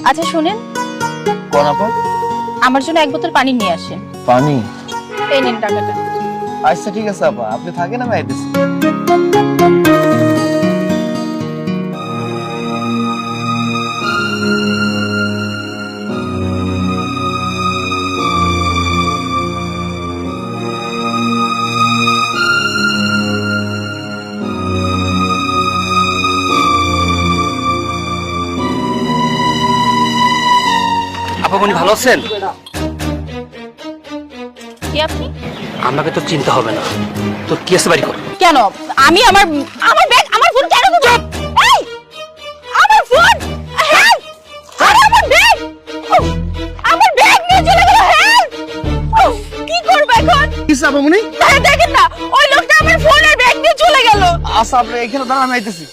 আচ্ছা শুনেন, কোন আপা? আমার জন্য এক বোতল পানি নিয়ে আসেন। পানি? এই নিন টাকাটা। আচ্ছা ঠিক আছে আপা, আপনি থাকেন, আমি আইতেছি। আপা মনি ভালো আছেন? কি আপনি? আমাকে তো চিন্তা হবে না, তোর কি আছে বাড়ি কর। কেন? আমি আমার ব্যাগ, আমার ফোন কেন গুলো? এই! আমার ফোন! হেল্প! আরে আমার ব্যাগ! উফ, আমার ব্যাগ নিয়ে চলে গেল, হেল্প! উফ, কি করব এখন? কিসে আপা মনি? দেখেন না, ওই লোকটা আমার ফোন আর ব্যাগ নিয়ে চলে গেল। আচ্ছা আপনি এখানে দাঁড়ান, আমি আইতেছি।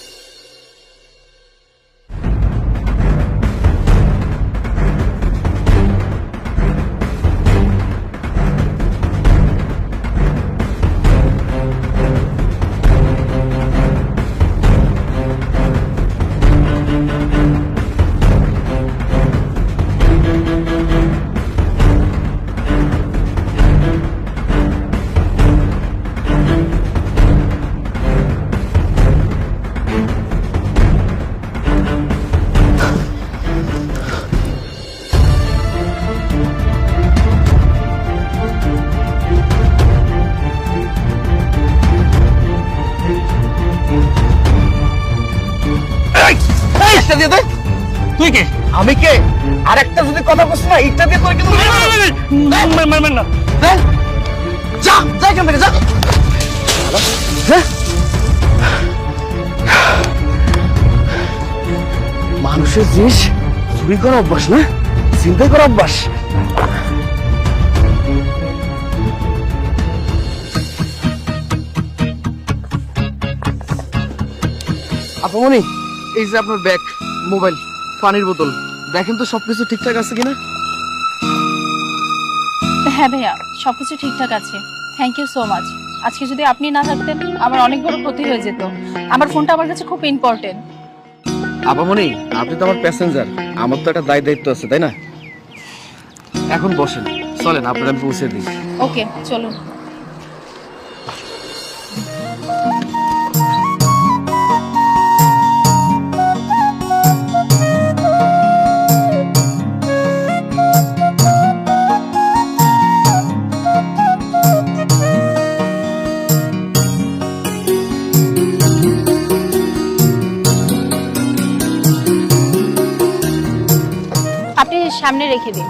ইটটা দিয়ে দে। তুই কে? আমি কে? আর একটা যদি কথা বলছ না, ইটটা দিয়ে তোর কিন্তু না দে। যা যা এখান থেকে, যা। হ্যাঁ? মানুষের জিনিস চুরি করা অভ্যাস না, চিন্তা করা অভ্যাস। আপামনি, এই যে আপনার ব্যাগ, মোবাইল, পানির বোতল, দেখেন তো সবকিছু ঠিকঠাক আছে কিনা। হ্যাঁ ভাইয়া, সবকিছু ঠিকঠাক আছে। Thank you so much. আজকে যদি আপনি না থাকতেন আমার অনেক বড় ক্ষতি হয়ে যেত। আমার ফোনটা আমার কাছে খুব ইম্পর্টেন্ট। আপামনি, আপনি তো আমার প্যাসেঞ্জার, আমার তো একটা দায়িত্ব আছে, তাই না? এখন বসেন, চলেন আপনার আমি পৌঁছে দিই। ওকে, চলুন। আপনি সামনে রেখে দিন,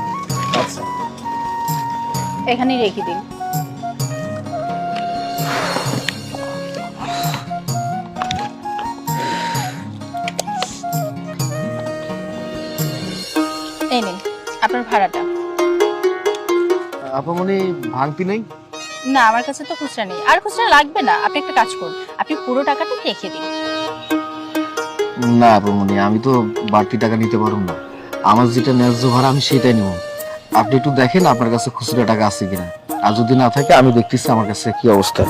আচ্ছা। এখানেই রেখে দিন। এই নিন আপনার ভাড়াটা। আপামনি, ভাঙতি নেই? না, আমার কাছে তো খুচরা নেই, আর খুচরা লাগবে না। আপনি একটা কাজ করুন, আপনি পুরো টাকাটা রেখে দিন। না আপামনি, আমি তো বাড়তি টাকা নিতে পারবো না। আমার যেটা ন্যায্য ভাড়া আমি সেটাই নেব। আপনি একটু দেখেন আপনার কাছে খুচরা টাকা আছে কিনা, আর যদি না থাকে আমি দেখতেছি আমার কাছে কি অবস্থা।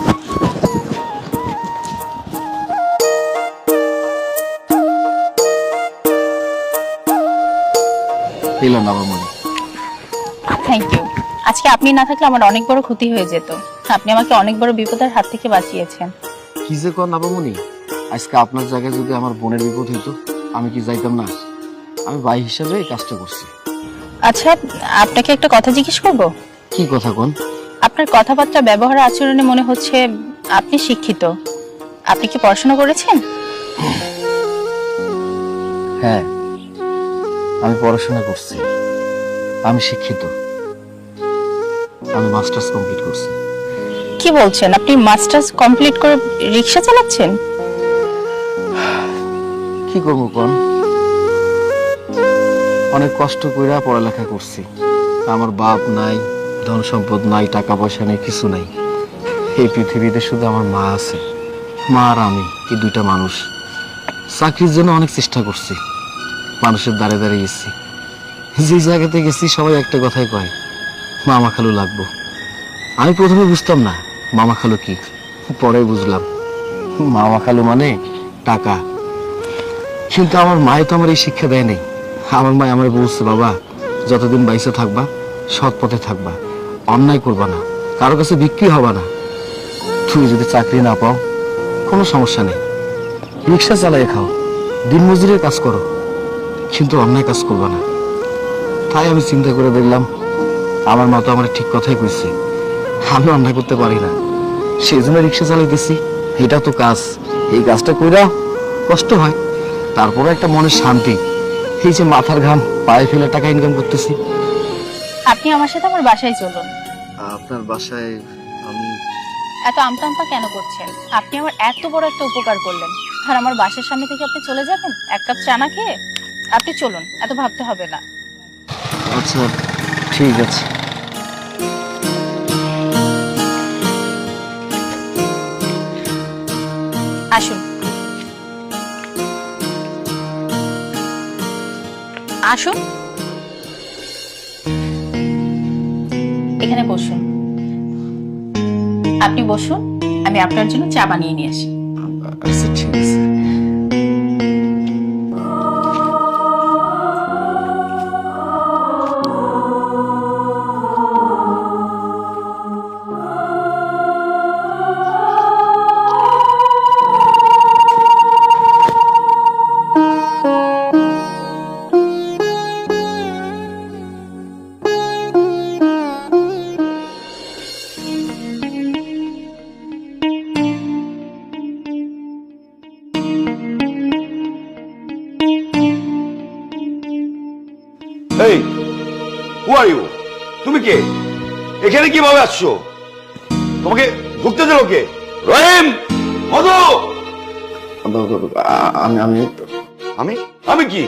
পেলাম না আপামনি। Thank you. আজকে আপনি না থাকলে আমার অনেক বড় ক্ষতি হয়ে যেত। আপনি আমাকে অনেক বড় বিপদের হাত থেকে বাঁচিয়েছেন। কি যে কর আপামনি, আজকে আপনার জায়গায় যদি আমার বোনের বিপদ হইতো আমি কি যাইতাম না? আমি ভাই হিসাবে এই কাজটা করছি। আচ্ছা, আপনাকে একটা কথা জিজ্ঞেস করব? কি কথা কোন? আপনার কথাবার্তা, ব্যবহার, আচরণে মনে হচ্ছে আপনি শিক্ষিত। আপনি কি পড়াশোনা করেছেন? হ্যাঁ, আমি পড়াশোনা করছি, আমি শিক্ষিত, আমি মাস্টার্স কমপ্লিট করছি। কি বলছেন? আপনি মাস্টার্স কমপ্লিট করে রিকশা চালাচ্ছেন? কি করবো কোন, অনেক কষ্ট কইরা পড়ালেখা করছি। আমার বাপ নাই, ধন সম্পদ নাই, টাকা পয়সা নেই, কিছু নাই। এই পৃথিবীতে শুধু আমার মা আছে। মা আর আমি, এই দুইটা মানুষ। চাকরির জন্য অনেক চেষ্টা করছি, মানুষের দ্বারে দ্বারে গেছি। যে জায়গাতে গেছি সবাই একটা কথাই কয়, মামা খালু লাগবো। আমি প্রথমে বুঝতাম না মামা খালু কি, পরে বুঝলাম মামা খালু মানে টাকা। কিন্তু আমার মায়ে তো আমার এই শিক্ষা দেয় নাই। আমার মা আমার বলছে, বাবা যতদিন বাইসে থাকবা সৎ পথে থাকবা, অন্যায় করবা না, কারো কাছে বিক্রি হবা না। তুমি যদি চাকরি না পাও কোনো সমস্যা নেই, রিক্সা চালাই খাও, দিনমজুরের কাজ করো, কিন্তু অন্যায় কাজ করবা না। তাই আমি চিন্তা করে দেখলাম আমার মা তো আমার ঠিক কথাই কইছে, আমি অন্যায় করতে পারি না, সেই জন্য রিক্সা চালাইতেছি। এটা তো কাজ, এই কাজটা কইরা কষ্ট হয়, তারপরে একটা মনের শান্তি। এই যে মাথার ঘাম পায়ে ফেলে টাকা ইনকাম করতেছি। আপনি আমার সাথে আমার বাসায় চলুন। আপনার বাসায় আমি? এত আমতা আমতা কেন করছেন? আপনি আমার এত বড় একটা উপকার করলেন, আর আমার বাসার সামনে থেকে আপনি চলে যাবেন এক কাপ চা না খেয়ে? আপনি চলুন, এত ভাবতে হবে না। আচ্ছা ঠিক আছে। আসুন আসুন, এখানে বসুন। আপনি বসুন, আমি আপনার জন্য চা বানিয়ে নিয়ে আসি। আচ্ছা ঠিক আছে। এই, হু আর ইউ? তুমি কে? এখানে কিভাবে আসছো? তোমাকে ঢুকতে দিল কে? রহিম, মধু। আমি আমি আমি আমি কি?